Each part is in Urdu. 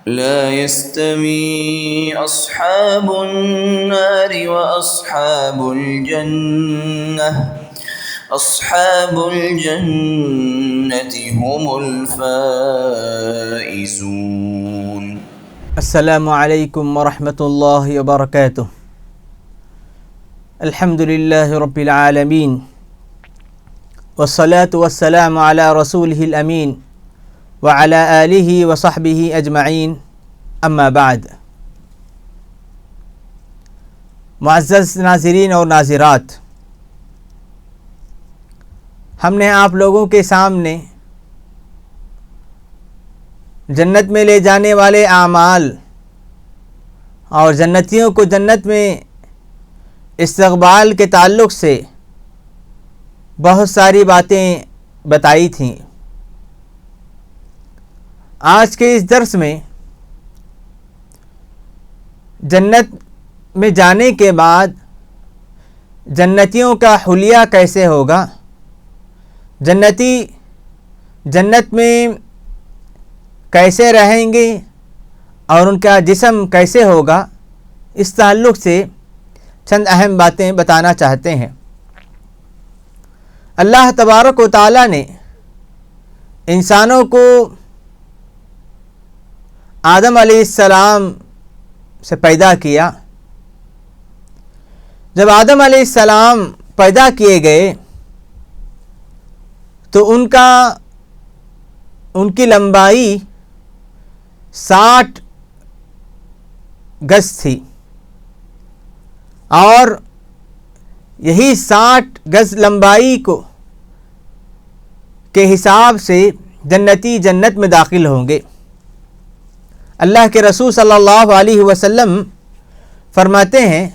لا يستوي أصحاب النار وأصحاب الجنة أصحاب الجنة هم الفائزون. السلام علیکم ورحمۃ اللہ وبرکاتہ. الحمد للہ رب العالمین والصلاة والسلام علی رسولہ الامین وعلی آلہ وصحبہ اجمعین. اما بعد. معزز ناظرین اور ناظرات، ہم نے آپ لوگوں کے سامنے جنت میں لے جانے والے اعمال اور جنتیوں کو جنت میں استقبال کے تعلق سے بہت ساری باتیں بتائی تھیں. آج کے اس درس میں جنت میں جانے کے بعد جنتیوں کا حلیہ کیسے ہوگا، جنتی جنت میں کیسے رہیں گے اور ان کا جسم کیسے ہوگا، اس تعلق سے چند اہم باتیں بتانا چاہتے ہیں. اللہ تبارک و تعالی نے انسانوں کو آدم علیہ السلام سے پیدا کیا. جب آدم علیہ السلام پیدا کیے گئے تو ان کی لمبائی 60 گز تھی، اور یہی 60 گز لمبائی کے حساب سے جنتی جنت میں داخل ہوں گے. اللہ کے رسول صلی اللہ علیہ وسلم فرماتے ہیں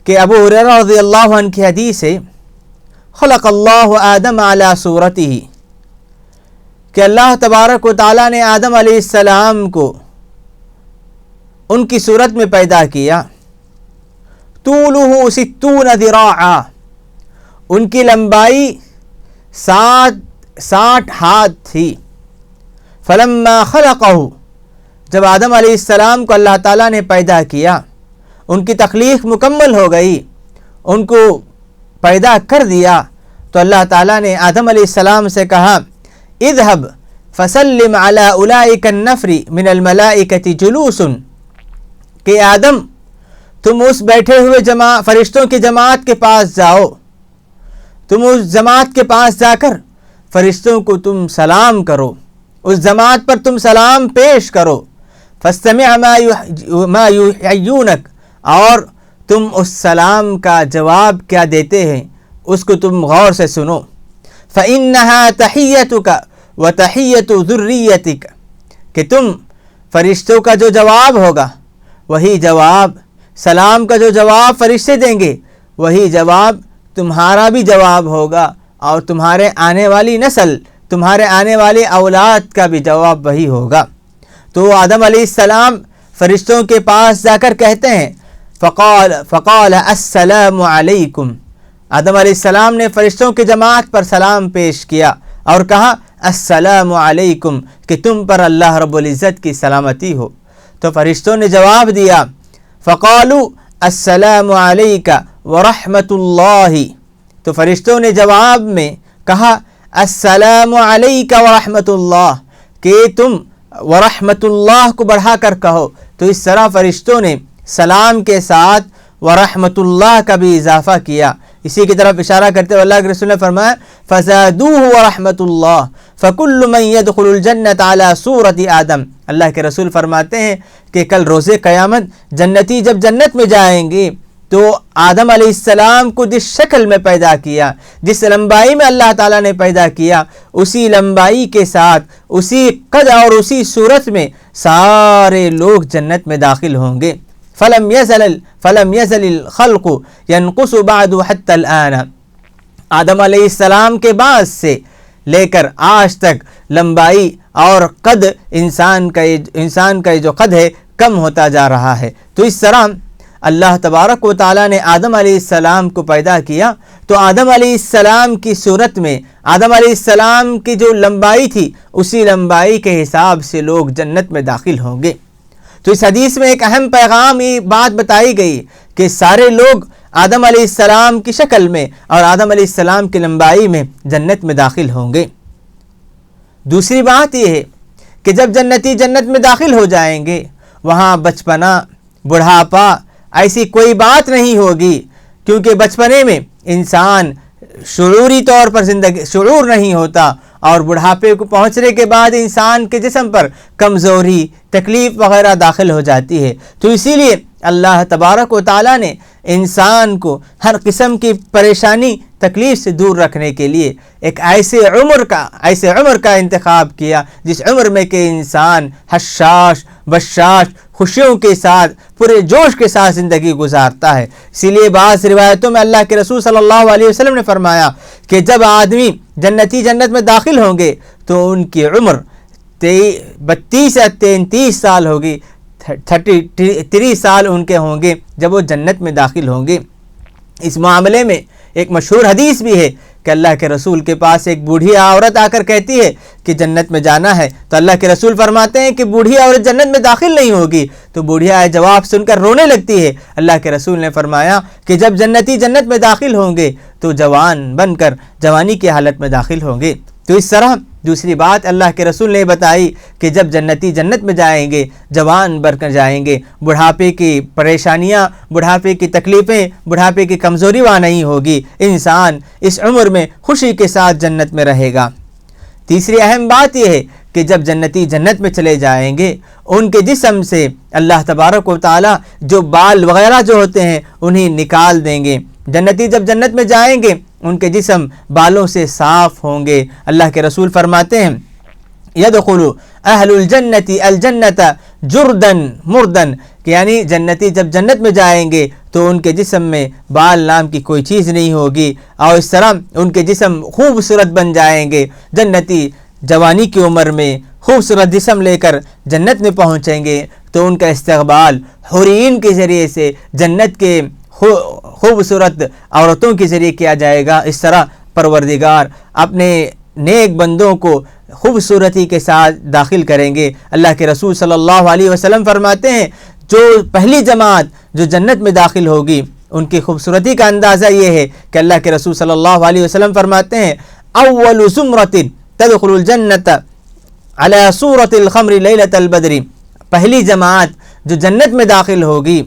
کہ ابو ہریرہ رضی اللہ عنہ کی حدیث ہے، خلق اللہ آدم علی صورتہ، کہ اللہ تبارک و تعالیٰ نے آدم علیہ السلام کو ان کی صورت میں پیدا کیا. طولہ 60 ذراعا، ان کی لمبائی 60 ہاتھ تھی. فلما خلقہ، جب آدم علیہ السلام کو اللہ تعالیٰ نے پیدا کیا، ان کی تخلیق مکمل ہو گئی، ان کو پیدا کر دیا، تو اللہ تعالیٰ نے آدم علیہ السلام سے کہا، اذهب فسلم على اولئک النفر من الملائکۃ جلوس، کہ آدم تم اس بیٹھے ہوئے فرشتوں کی جماعت کے پاس جاؤ، تم اس جماعت کے پاس جا کر فرشتوں کو تم سلام کرو، اس جماعت پر تم سلام پیش کرو. فاستمع ما یحیونک، اور تم اس سلام کا جواب کیا دیتے ہیں اس کو تم غور سے سنو. فإنها تحیتک وتحیت ذریتک، کہ تم فرشتوں کا جو جواب ہوگا وہی جواب، سلام کا جو جواب فرشتے دیں گے وہی جواب تمہارا بھی جواب ہوگا، اور تمہارے آنے والی نسل، تمہارے آنے والے اولاد کا بھی جواب وہی ہوگا. تو آدم علیہ السلام فرشتوں کے پاس جا کر کہتے ہیں، فقال السلام علیکم، آدم علیہ السلام نے فرشتوں کی جماعت پر سلام پیش کیا اور کہا السلام علیکم، کہ تم پر اللہ رب العزت کی سلامتی ہو. تو فرشتوں نے جواب دیا، فقالوا السلام علیک ورحمۃ اللہ، تو فرشتوں نے جواب میں کہا السلام علیک ورحمۃ اللہ، کہ تم ورحمۃ اللہ کو بڑھا کر کہو. تو اس طرح فرشتوں نے سلام کے ساتھ ورحمۃ اللہ کا بھی اضافہ کیا. اسی کی طرف اشارہ کرتے ہوئے اللہ کے رسول نے فرمایا فزادوہ ورحمۃ اللہ فکل من يدخل الجنۃ علی صورت آدم. اللہ کے رسول فرماتے ہیں کہ کل روز قیامت جنتی جب جنت میں جائیں گے تو آدم علیہ السلام کو جس شکل میں پیدا کیا، جس لمبائی میں اللہ تعالیٰ نے پیدا کیا، اسی لمبائی کے ساتھ، اسی قد اور اسی صورت میں سارے لوگ جنت میں داخل ہوں گے. فلم يزل الخلق ينقص بعد حتى الآن، آدم علیہ السلام کے بعد سے لے کر آج تک لمبائی اور قد انسان کا جو قد ہے کم ہوتا جا رہا ہے. تو اس طرح اللہ تبارک و تعالیٰ نے آدم علیہ السلام کو پیدا کیا تو آدم علیہ السلام کی صورت میں آدم علیہ السلام کی جو لمبائی تھی اسی لمبائی کے حساب سے لوگ جنت میں داخل ہوں گے۔ تو اس حدیث میں ایک اہم پیغام یہ بات بتائی گئی کہ سارے لوگ آدم علیہ السلام کی شکل میں اور آدم علیہ السلام کی لمبائی میں جنت میں داخل ہوں گے۔ دوسری بات یہ ہے کہ جب جنتی جنت میں داخل ہو جائیں گے وہاں بچپنا، بڑھاپا ایسی کوئی بات نہیں ہوگی، کیونکہ بچپنے میں انسان شعوری طور پر شعور نہیں ہوتا، اور بڑھاپے کو پہنچنے کے بعد انسان کے جسم پر کمزوری، تکلیف وغیرہ داخل ہو جاتی ہے۔ تو اسی لیے اللہ تبارک و تعالیٰ نے انسان کو ہر قسم کی پریشانی، تکلیف سے دور رکھنے کے لیے ایک ایسے عمر کا انتخاب کیا جس عمر میں کہ انسان حشاش بشاش خوشیوں کے ساتھ، پورے جوش کے ساتھ زندگی گزارتا ہے۔ اسی لیے بعض روایتوں میں اللہ کے رسول صلی اللہ علیہ وسلم نے فرمایا کہ جب آدمی جنتی جنت میں داخل ہوں گے تو ان کی عمر 32 یا 33 سال ہوگی، 30 سال ان کے ہوں گے جب وہ جنت میں داخل ہوں گے۔ اس معاملے میں ایک مشہور حدیث بھی ہے کہ اللہ کے رسول کے پاس ایک بوڑھی عورت آ کر کہتی ہے کہ جنت میں جانا ہے، تو اللہ کے رسول فرماتے ہیں کہ بوڑھی عورت جنت میں داخل نہیں ہوگی، تو بوڑھیا جواب سن کر رونے لگتی ہے۔ اللہ کے رسول نے فرمایا کہ جب جنتی جنت میں داخل ہوں گے تو جوان بن کر جوانی کی حالت میں داخل ہوں گے۔ تو اس طرح دوسری بات اللہ کے رسول نے بتائی کہ جب جنتی جنت میں جائیں گے جوان بن کر جائیں گے، بڑھاپے کی پریشانیاں، بڑھاپے کی تکلیفیں، بڑھاپے کی کمزوری وہاں نہیں ہوگی، انسان اس عمر میں خوشی کے ساتھ جنت میں رہے گا۔ تیسری اہم بات یہ ہے کہ جب جنتی جنت میں چلے جائیں گے ان کے جسم سے اللہ تبارک و تعالیٰ جو بال وغیرہ جو ہوتے ہیں انہیں نکال دیں گے۔ جنتی جب جنت میں جائیں گے ان کے جسم بالوں سے صاف ہوں گے۔ اللہ کے رسول فرماتے ہیں یدخل اہل الجنت الجنت جردن مردن، کہ یعنی جنتی جب جنت میں جائیں گے تو ان کے جسم میں بال نام کی کوئی چیز نہیں ہوگی، اور اس طرح ان کے جسم خوبصورت بن جائیں گے۔ جنتی جوانی کی عمر میں خوبصورت جسم لے کر جنت میں پہنچیں گے تو ان کا استقبال حورین کے ذریعے سے جنت کے خوبصورت عورتوں کے ذریعے کیا جائے گا۔ اس طرح پروردگار اپنے نیک بندوں کو خوبصورتی کے ساتھ داخل کریں گے۔ اللہ کے رسول صلی اللہ علیہ وسلم فرماتے ہیں جو پہلی جماعت جو جنت میں داخل ہوگی ان کی خوبصورتی کا اندازہ یہ ہے کہ اللہ کے رسول صلی اللہ علیہ وسلم فرماتے ہیں اول زمرۃ تدخل الجنت علی صورت الخمر لیلۃ البدر، پہلی جماعت جو جنت میں داخل ہوگی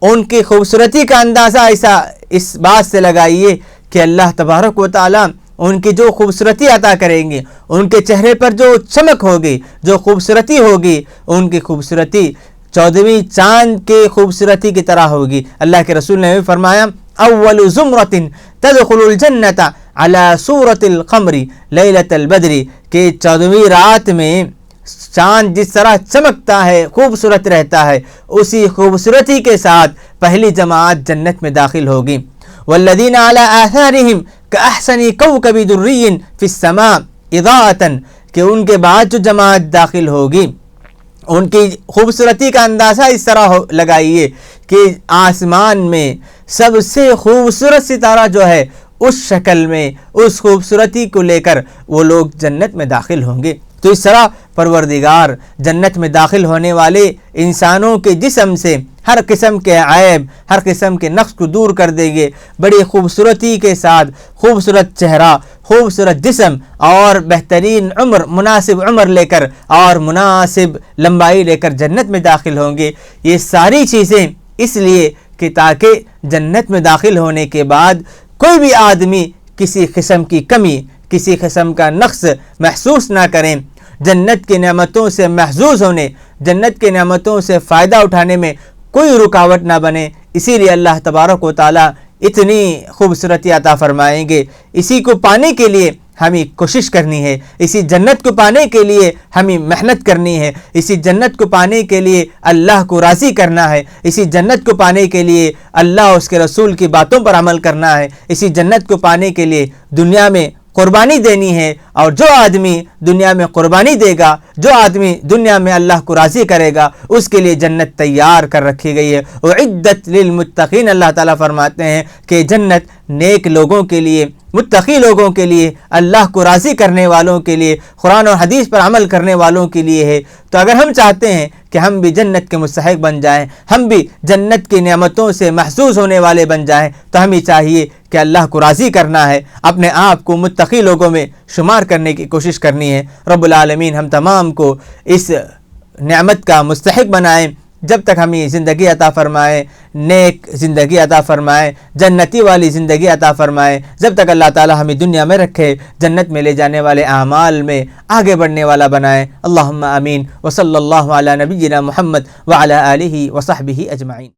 ان کی خوبصورتی کا اندازہ ایسا اس بات سے لگائیے کہ اللہ تبارک و تعالیٰ ان کی جو خوبصورتی عطا کریں گے، ان کے چہرے پر جو چمک ہوگی، جو خوبصورتی ہوگی، ان کی خوبصورتی 14ویں چاند کے خوبصورتی کی طرح ہوگی۔ اللہ کے رسول نے فرمایا اول زمرۃ تدخل الجنت علی صورت القمر لیلۃ البدر، کہ 14ویں رات میں چاند جس طرح چمکتا ہے، خوبصورت رہتا ہے، اسی خوبصورتی کے ساتھ پہلی جماعت جنت میں داخل ہوگی۔ والذین علی آثارہم کاحسن کوکب دری فی السماء اضاءۃ، کہ ان کے بعد جو جماعت داخل ہوگی ان کی خوبصورتی کا اندازہ اس طرح لگائیے کہ آسمان میں سب سے خوبصورت ستارہ جو ہے اس شکل میں، اس خوبصورتی کو لے کر وہ لوگ جنت میں داخل ہوں گے۔ تو اس طرح پروردگار جنت میں داخل ہونے والے انسانوں کے جسم سے ہر قسم کے عیب، ہر قسم کے نقص کو دور کر دیں گے، بڑی خوبصورتی کے ساتھ خوبصورت چہرہ، خوبصورت جسم اور بہترین عمر، مناسب عمر لے کر اور مناسب لمبائی لے کر جنت میں داخل ہوں گے۔ یہ ساری چیزیں اس لیے کہ تاکہ جنت میں داخل ہونے کے بعد کوئی بھی آدمی کسی قسم کی کمی، کسی قسم کا نقص محسوس نہ کریں، جنت کی نعمتوں سے محظوظ ہونے، جنت کی نعمتوں سے فائدہ اٹھانے میں کوئی رکاوٹ نہ بنے۔ اسی لیے اللہ تبارک و تعالیٰ اتنی خوبصورتی عطا فرمائیں گے۔ اسی کو پانے کے لیے ہمیں کوشش کرنی ہے، اسی جنت کو پانے کے لیے ہمیں محنت کرنی ہے، اسی جنت کو پانے کے لیے اللہ کو راضی کرنا ہے، اسی جنت کو پانے کے لیے اللہ اور اس کے رسول کی باتوں پر عمل کرنا ہے، اسی جنت کو پانے کے لیے دنیا میں قربانی دینی ہے، اور جو آدمی دنیا میں قربانی دے گا، جو آدمی دنیا میں اللہ کو راضی کرے گا، اس کے لیے جنت تیار کر رکھی گئی ہے۔ اعدت للمتقین، اللہ تعالیٰ فرماتے ہیں کہ جنت نیک لوگوں کے لیے، متقی لوگوں کے لیے، اللہ کو راضی کرنے والوں کے لیے، قرآن اور حدیث پر عمل کرنے والوں کے لیے ہے۔ تو اگر ہم چاہتے ہیں کہ ہم بھی جنت کے مستحق بن جائیں، ہم بھی جنت کی نعمتوں سے محظوظ ہونے والے بن جائیں، تو ہمیں چاہیے کہ اللہ کو راضی کرنا ہے، اپنے آپ کو متقی لوگوں میں شمار کرنے کی کوشش کرنی ہے۔ رب العالمین ہم تمام کو اس نعمت کا مستحق بنائیں، جب تک ہمیں زندگی عطا فرمائے، نیک زندگی عطا فرمائے، جنتی والی زندگی عطا فرمائے، جب تک اللہ تعالی ہمیں دنیا میں رکھے، جنت میں لے جانے والے اعمال میں آگے بڑھنے والا بنائے۔ اللہم آمین، وصلی اللہ علی نبینا محمد وعلی آلہ وصحبہ اجمعین۔